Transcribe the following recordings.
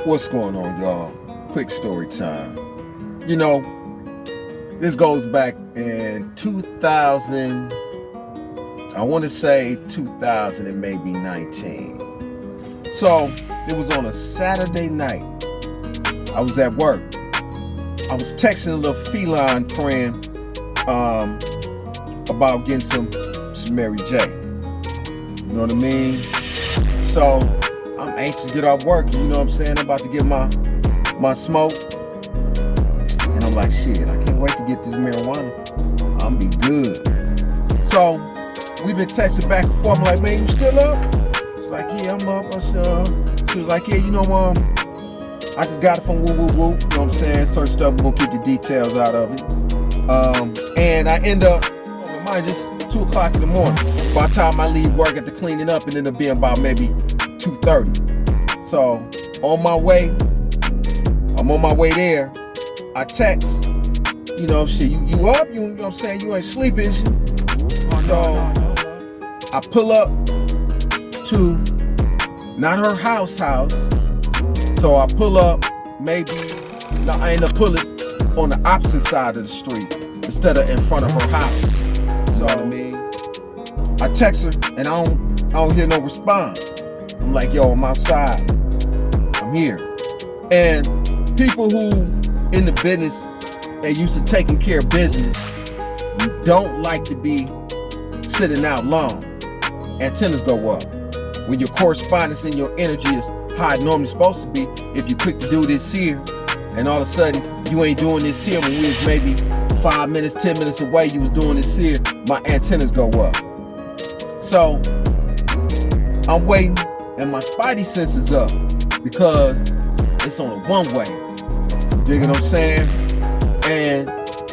What's going on, y'all? Quick story time. You know, this goes back in 2000, I want to say 2000 and maybe 19. So it was on a Saturday night. I was at work. I was texting a little feline friend about getting some Mary J. You know what I mean? So I'm anxious to get off work. You know what I'm saying? I'm about to get my smoke. And I'm like, shit, I can't wait to get this marijuana. I'm be good. So we've been texting back and forth. I'm like, man, you still up? It's like, yeah, I'm up. She was like, yeah, you know, I just got it from woo woo woo. You know what I'm saying? Searched up, we're gonna keep the details out of it. And I end up, mind just 2 o'clock in the morning. By the time I leave work, at the cleaning up, and end up being about maybe 2:30. So on my way, I'm on my way there. I text, you know, shit, you up? You know what I'm saying? You ain't sleeping, is you? So I pull up to not her house. So I pull up, maybe, no, I end up pulling on the opposite side of the street instead of in front of her house. You know what I mean? I text her and I don't hear no response. I'm like, yo, I'm outside. I'm here. And people who in the business and used to taking care of business, you don't like to be sitting out long. Antennas go up. When your correspondence and your energy is how it normally supposed to be, if you quick to do this here, and all of a sudden you ain't doing this here when we was maybe 5 minutes, 10 minutes away, you was doing this here, my antennas go up. So I'm waiting and my spidey sense is up because it's on a one-way. You dig what I'm saying? And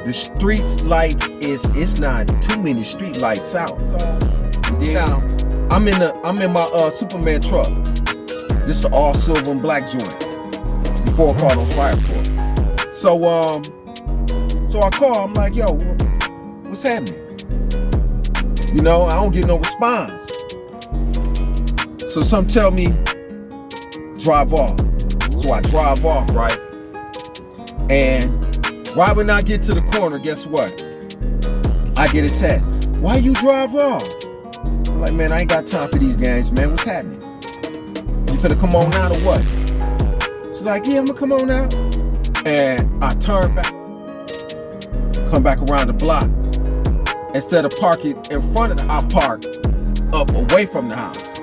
the street lights it's not too many street lights out. So now I'm in my Superman truck. This is the all silver and black joint before I called on fire for it. So I call, I'm like, yo, what's happening? You know, I don't get no response. So some tell me, drive off. So I drive off, right? And right when I get to the corner, guess what? I get a text. Why you drive off? I'm like, man, I ain't got time for these games, man. What's happening? You finna come on out or what? She's like, yeah, I'm gonna come on out. And I turn back, come back around the block. Instead of parking in front of the house, I park up away from the house.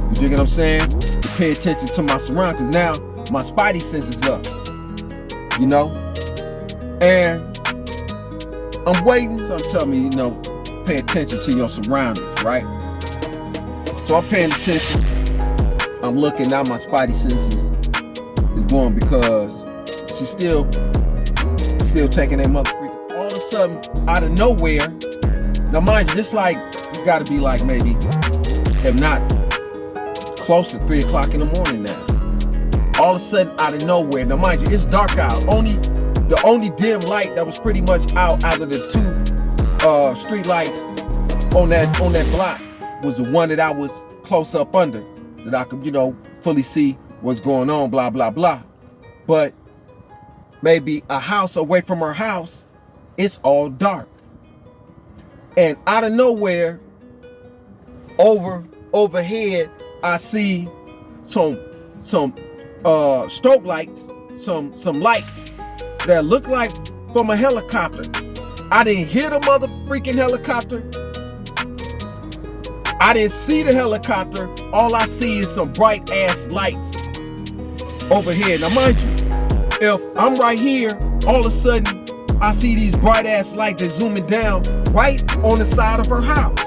You dig what I'm saying? To pay attention to my surroundings, because now my spidey sense is up. You know? And I'm waiting, so tell me, you know, pay attention to your surroundings, right? So I'm paying attention. I'm looking, now my spidey senses is going because she's still taking that motherfucker. All of a sudden, out of nowhere, now mind you, this gotta be like maybe, if not close to 3 o'clock in the morning now. All of a sudden, out of nowhere, now mind you, it's dark out. The only dim light that was pretty much out of the 2 street lights on that block was the one that I was close up under, that I could, you know, fully see what's going on, blah, blah, blah. But maybe a house away from her house, it's all dark. And out of nowhere, overhead, I see some strobe lights, some lights that look like from a helicopter. I didn't hear the mother freaking helicopter. I didn't see the helicopter. All I see is some bright ass lights overhead. Now mind you, if I'm right here, all of a sudden I see these bright ass lights that zooming down right on the side of her house.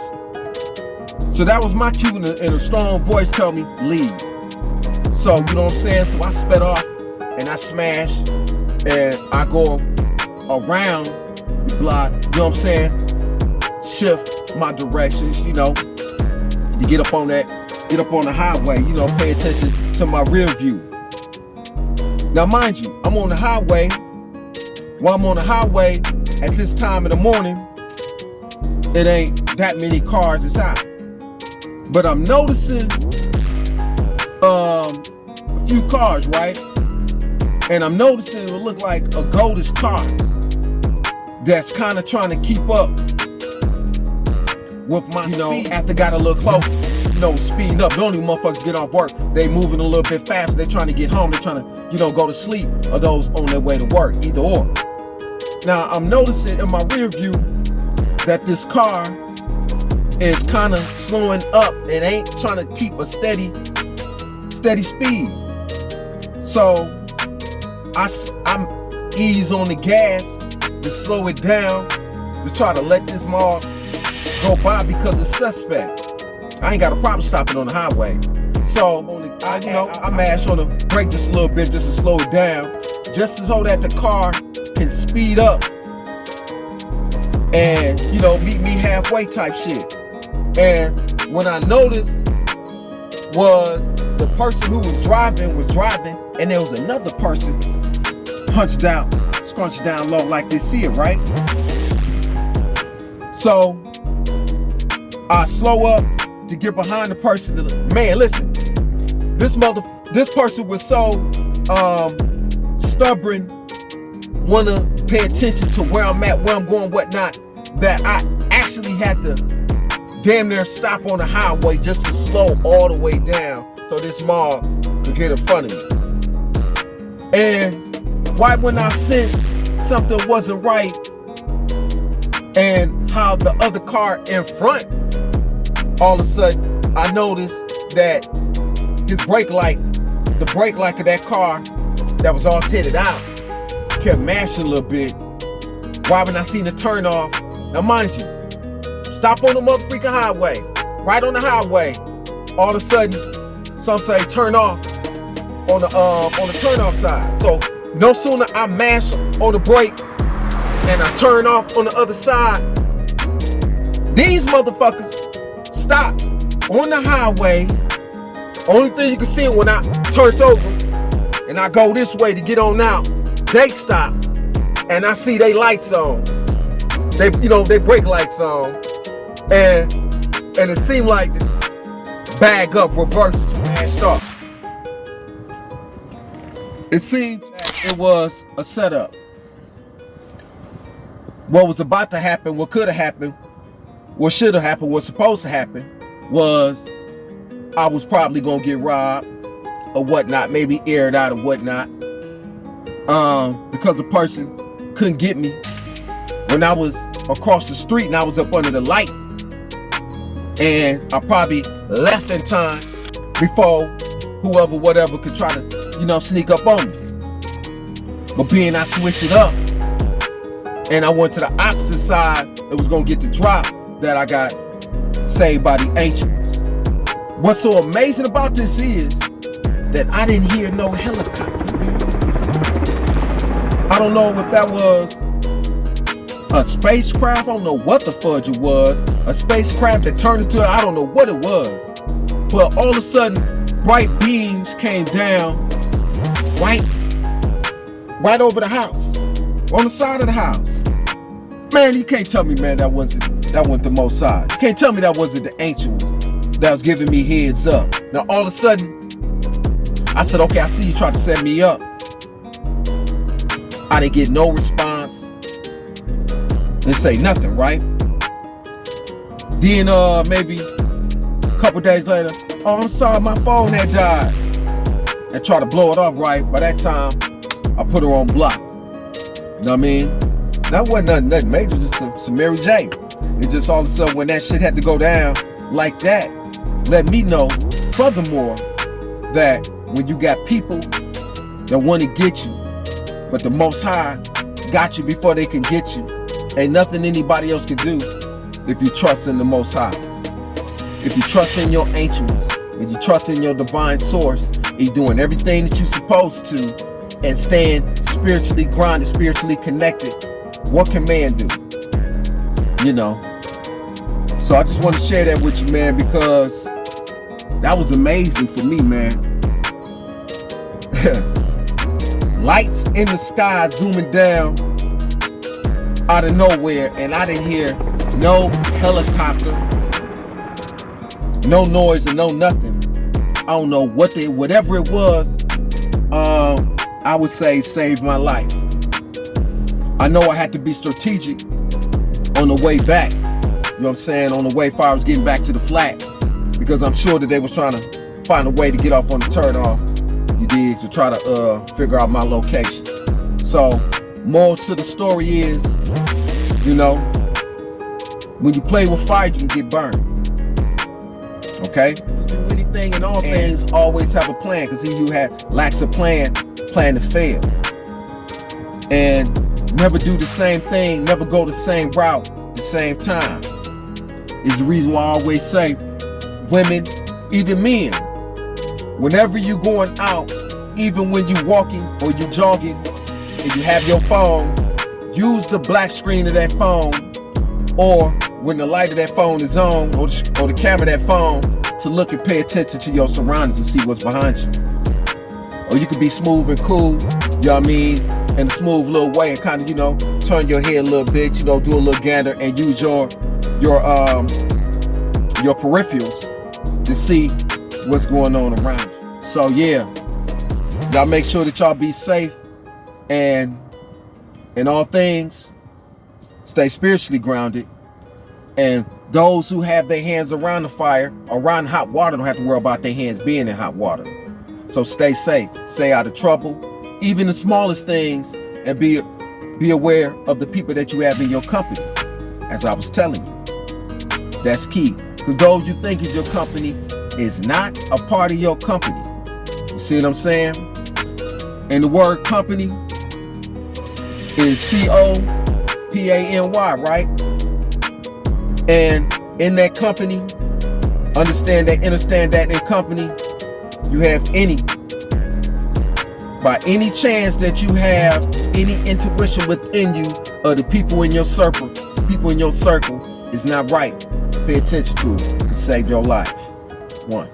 So that was my cue, and a strong voice tell me, leave. So, you know what I'm saying? So I sped off and I smash and I go around the block, you know what I'm saying? Shift my directions, you know, to get up on the highway, you know, pay attention to my rear view. Now mind you, I'm on the highway. While I'm on the highway at this time in the morning, it ain't that many cars that's out. But I'm noticing a few cars, right? And I'm noticing it look like a goldish car that's kind of trying to keep up with my speed. After got a little close, speeding up. Normally motherfuckers get off work, they moving a little bit faster. They trying to get home. They trying to, go to sleep, or those on their way to work, either or. Now I'm noticing in my rear view that this car is kind of slowing up. It ain't trying to keep a steady speed. So I'm ease on the gas to slow it down, to try to let this mall go by, because it's suspect. I ain't got a problem stopping on the highway. So I mash on the brake just a little bit just to slow it down, just so that the car can speed up and meet me halfway type shit. And what I noticed was the person who was driving, and there was another person scrunched down low like they see it, right? So I slow up to get behind the person. Man, listen, this person was so stubborn, wanna pay attention to where I'm at, where I'm going, whatnot, that I actually had to damn near stop on the highway just to slow all the way down so this mall could get in front of me. And right when I sensed something wasn't right, and how the other car in front, all of a sudden I noticed that his brake light, the brake light of that car that was all tinted out, kept mashing a little bit. Right when I seen the turn off, now mind you, stop on the motherfucking highway, right on the highway. All of a sudden, some say turn off on the turn off side. So no sooner I mash on the brake and I turn off on the other side, these motherfuckers stop on the highway. Only thing you can see when I turned over and I go this way to get on out, they stop and I see they lights on. They brake lights on. And it seemed like the bag up, reverse, mashed off. It seemed that it was a setup. What was about to happen, what could have happened, what should have happened, what's supposed to happen was I was probably gonna get robbed or whatnot, maybe aired out or whatnot, because the person couldn't get me when I was across the street and I was up under the light. And I probably left in time before whoever, whatever could try to, sneak up on me. But being I switched it up and I went to the opposite side, it was gonna get the drop, that I got saved by the angels. What's so amazing about this is that I didn't hear no helicopter, man. I don't know if that was a spacecraft, I don't know what the fudge it was, a spacecraft that turned into, I don't know what it was, but all of a sudden, bright beams came down right over the house, on the side of the house. Man, you can't tell me, man, that wasn't the Most High. You can't tell me that wasn't the angels that was giving me heads up. Now, all of a sudden, I said, okay, I see you trying to set me up. I didn't get no response. Didn't say nothing, right? Then maybe a couple days later, oh, I'm sorry, my phone had died. And try to blow it off, right? By that time, I put her on block. You know what I mean? That wasn't nothing major, just some Mary J. It just all of a sudden when that shit had to go down like that, let me know, furthermore, that when you got people that want to get you, but the Most High got you before they can get you, ain't nothing anybody else can do if you trust in the Most High. If you trust in your angels, if you trust in your divine source, you're doing everything that you're supposed to and staying spiritually grounded, spiritually connected, what can man do? So I just want to share that with you, man, because that was amazing for me, man. Lights in the sky zooming down out of nowhere, and I didn't hear no helicopter, no noise, and no nothing. I don't know whatever it was. I would say saved my life. I know I had to be strategic on the way back. You know what I'm saying? On the way far I was getting back to the flat, because I'm sure that they was trying to find a way to get off on the turnoff. You dig? To try to figure out my location. So, moral to the story is, you know, when you play with fire, you can get burned. Okay? Do anything and all things, always have a plan, because he who lacks a plan to fail. And never do the same thing, never go the same route at the same time. Is the reason why I always say, women, even men, whenever you're going out, even when you're walking or you're jogging and you have your phone, use the black screen of that phone, or when the light of that phone is on, or the camera of that phone, to look and pay attention to your surroundings and see what's behind you. Or you could be smooth and cool, you know what I mean, in a smooth little way, and kind of, you know, turn your head a little bit, you know, do a little gander and use your peripherals to see what's going on around you. So yeah, y'all make sure that y'all be safe, and in all things, stay spiritually grounded. And those who have their hands around the fire, around hot water, don't have to worry about their hands being in hot water. So stay safe, stay out of trouble, even the smallest things, and be aware of the people that you have in your company. As I was telling you, that's key. Because those you think is your company is not a part of your company. You see what I'm saying? And the word company is C-O-P-A-N-Y, right? And in that company, understand that in company, you have by any chance that you have any intuition within you of the people in your circle, is not right, pay attention to it. It can save your life. 1.